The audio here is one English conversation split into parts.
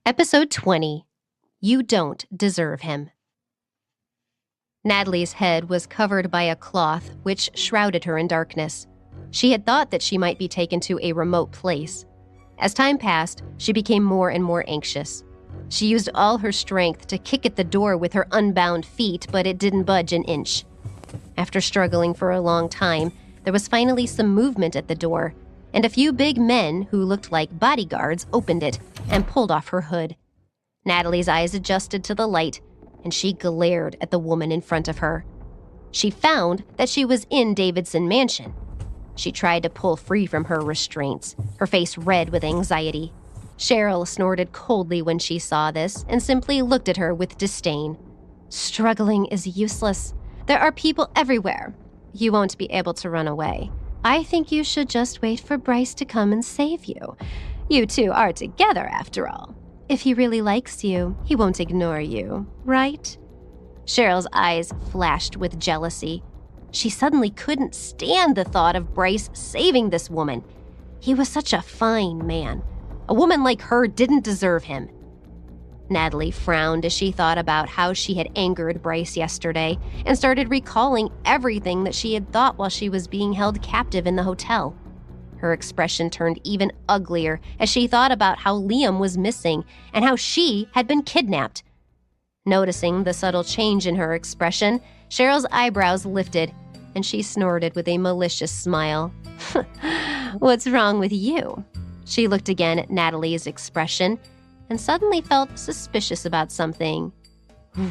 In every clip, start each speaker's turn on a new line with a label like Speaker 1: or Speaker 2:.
Speaker 1: Episode 20. You Don't Deserve Him. Natalie's head was covered by a cloth which shrouded her in darkness. She had thought that she might be taken to a remote place. As time passed, she became more and more anxious. She used all her strength to kick at the door with her unbound feet, but it didn't budge an inch. After struggling for a long time, there was finally some movement at the door, and a few big men who looked like bodyguards opened it and pulled off her hood. Natalie's eyes adjusted to the light, and she glared at the woman in front of her. She found that she was in Davidson Mansion. She tried to pull free from her restraints, her face red with anxiety. Cheryl snorted coldly when she saw this and simply looked at her with disdain. Struggling is useless. There are people everywhere. You won't be able to run away. I think you should just wait for Bryce to come and save you. You two are together, after all. If he really likes you, he won't ignore you, right? Cheryl's eyes flashed with jealousy. She suddenly couldn't stand the thought of Bryce saving this woman. He was such a fine man. A woman like her didn't deserve him. Natalie frowned as she thought about how she had angered Bryce yesterday and started recalling everything that she had thought while she was being held captive in the hotel. Her expression turned even uglier as she thought about how Liam was missing and how she had been kidnapped. Noticing the subtle change in her expression, Cheryl's eyebrows lifted, and she snorted with a malicious smile. What's wrong with you? She looked again at Natalie's expression and suddenly felt suspicious about something.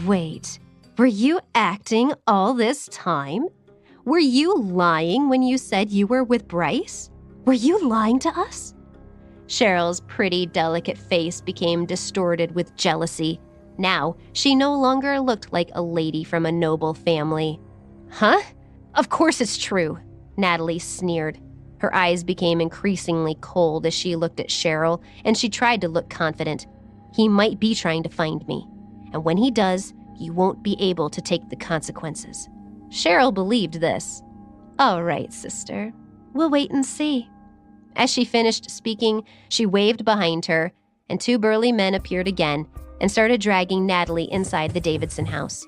Speaker 1: Wait, were you acting all this time? Were you lying when you said you were with Bryce? Were you lying to us? Cheryl's pretty, delicate face became distorted with jealousy. Now, she no longer looked like a lady from a noble family. Huh? Of course it's true, Natalie sneered. Her eyes became increasingly cold as she looked at Cheryl, and she tried to look confident. He might be trying to find me, and when he does, you won't be able to take the consequences. Cheryl believed this. All right, sister. We'll wait and see. As she finished speaking, she waved behind her, and two burly men appeared again and started dragging Natalie inside the Davidson house.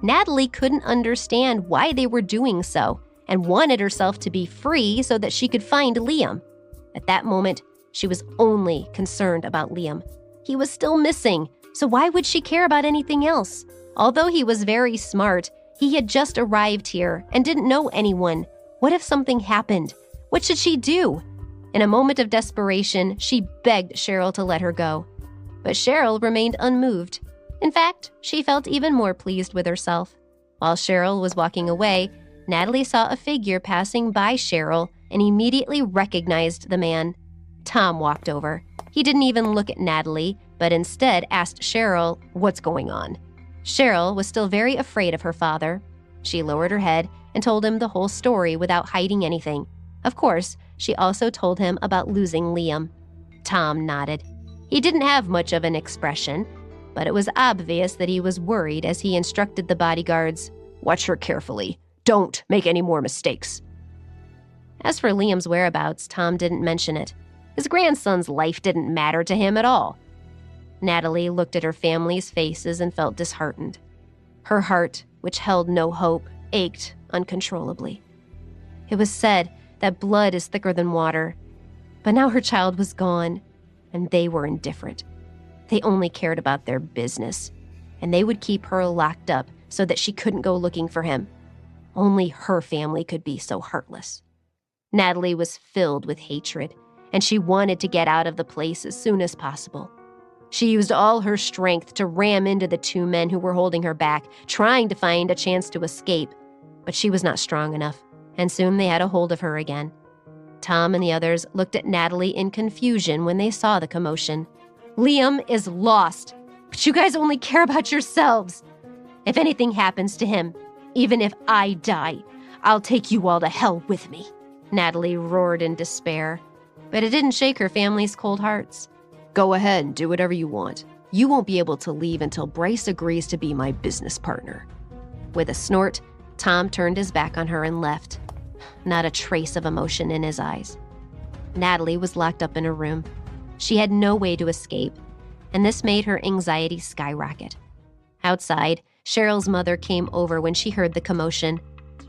Speaker 1: Natalie couldn't understand why they were doing so and wanted herself to be free so that she could find Liam. At that moment, she was only concerned about Liam. He was still missing, so why would she care about anything else? Although he was very smart, he had just arrived here and didn't know anyone. What if something happened? What should she do? In a moment of desperation, she begged Cheryl to let her go. But Cheryl remained unmoved. In fact, she felt even more pleased with herself. While Cheryl was walking away, Natalie saw a figure passing by Cheryl and immediately recognized the man. Tom walked over. He didn't even look at Natalie, but instead asked Cheryl, what's going on? Cheryl was still very afraid of her father. She lowered her head and told him the whole story without hiding anything. Of course, she also told him about losing Liam. Tom nodded. He didn't have much of an expression, but it was obvious that he was worried as he instructed the bodyguards, watch her carefully. Don't make any more mistakes. As for Liam's whereabouts, Tom didn't mention it. His grandson's life didn't matter to him at all. Natalie looked at her family's faces and felt disheartened. Her heart, which held no hope, ached uncontrollably. It was said that blood is thicker than water, but now her child was gone, and they were indifferent. They only cared about their business, and they would keep her locked up so that she couldn't go looking for him. Only her family could be so heartless. Natalie was filled with hatred, and she wanted to get out of the place as soon as possible. She used all her strength to ram into the two men who were holding her back, trying to find a chance to escape, but she was not strong enough, and soon they had a hold of her again. Tom and the others looked at Natalie in confusion when they saw the commotion. Liam is lost, but you guys only care about yourselves. If anything happens to him, even if I die, I'll take you all to hell with me. Natalie roared in despair, but it didn't shake her family's cold hearts. Go ahead and do whatever you want. You won't be able to leave until Bryce agrees to be my business partner. With a snort, Tom turned his back on her and left, not a trace of emotion in his eyes. Natalie was locked up in her room. She had no way to escape, and this made her anxiety skyrocket. Outside, Cheryl's mother came over when she heard the commotion.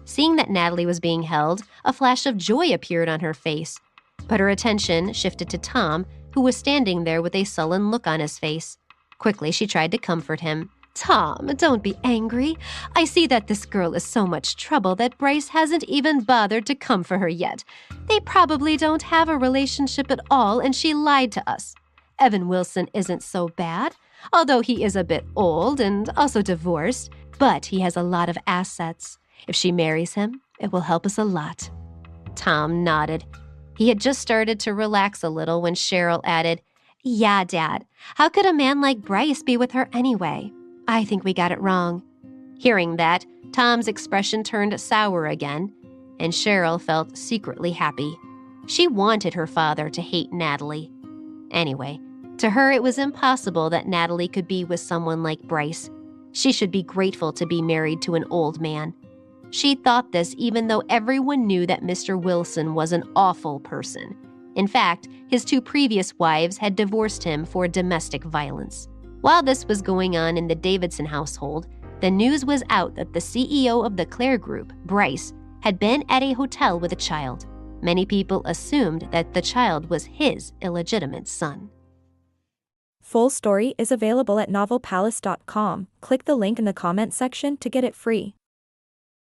Speaker 1: Seeing that Natalie was being held, a flash of joy appeared on her face. But her attention shifted to Tom, who was standing there with a sullen look on his face. Quickly, she tried to comfort him. "Tom, don't be angry. I see that this girl is so much trouble that Bryce hasn't even bothered to come for her yet. They probably don't have a relationship at all, and she lied to us. Evan Wilson isn't so bad, although he is a bit old and also divorced, but he has a lot of assets. If she marries him, it will help us a lot." Tom nodded. He had just started to relax a little when Cheryl added, "Yeah, Dad. How could a man like Bryce be with her anyway? I think we got it wrong." Hearing that, Tom's expression turned sour again, and Cheryl felt secretly happy. She wanted her father to hate Natalie. Anyway, to her it was impossible that Natalie could be with someone like Bryce. She should be grateful to be married to an old man. She thought this even though everyone knew that Mr. Wilson was an awful person. In fact, his 2 previous wives had divorced him for domestic violence. While this was going on in the Davidson household, the news was out that the CEO of the Claire Group, Bryce, had been at a hotel with a child. Many people assumed that the child was his illegitimate son.
Speaker 2: Full story is available at novelpalace.com. Click the link in the comment section to get it free.